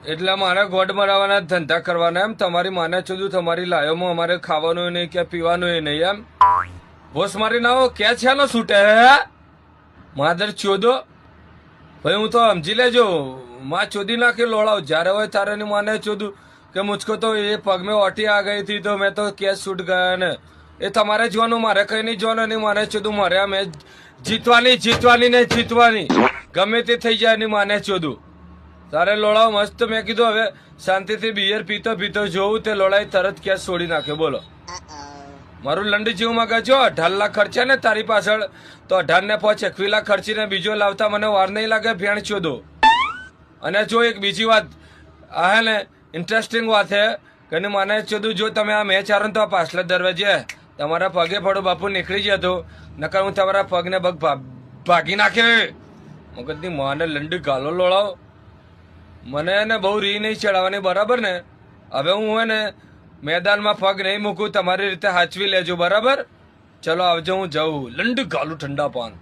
એટલે મારે ગોડ મરાવાના ધંધા કરવાના એમ? તમારી માને ચોદું તમારી લાયોમાં અમારે ખાવાનું નહીં કે પીવાનું નહીં એમ? ભોસ મારી નાઓ ક્યાં છે નો છૂટે હે માદર ચોદો ભાઈ હું તો સમજી લેજો માં ચોદી નાખી લોડાવ જ્યારે હોય તારે ની માને ચોદું કે મુझको તો એ પગ में ઓટી આ ગઈ थी તો મેં તો કેસ છૂટ ગયા ને એ તમારે જોવાનું મારે કઈ નહીં જોવાનું નહીં માને ચોદું મારે આ મેચ જીતવાની ને જીતવાની ગમે તે થઈ જાય ની માને ચોદું તારે લોડાવ મસ્ત મેં કીધું હવે શાંતિથી બિયર પીતો જોવું તે લોડાઈ તરત કેસ છોડી નાખ્યો બોલો મારું લંડી જેવું મગજ જો 18 લાખ ખર્ચા ને તારી પાછળ તો 18 ને 21 લાખ ખર્ચીને બીજો લાવતા મને વાર નહીં લાગે ભેણ ચોદો અને જો એક બીજી વાત આ હે ને ઇન્ટરેસ્ટિંગ વાત હે કે મને ચોદું જો તમે આ મેચ હારો તો આ પાછલા દરવાજે તમારા પગે પડો બાપુ નીકળી જતો નકર હું તમારા પગને ભાગી નાખે મગજની માને લંડી ગાલો લોડાવ મને એને બહુ રી નહીં ચડાવવાની બરાબર ને હવે હું હે ને મેદાનમાં પગ નહીં મૂકું તમારી રીતે હાચવી લેજો બરાબર ચલો આવજો હું જાઉં લંડ ગાલું ઠંડા પાન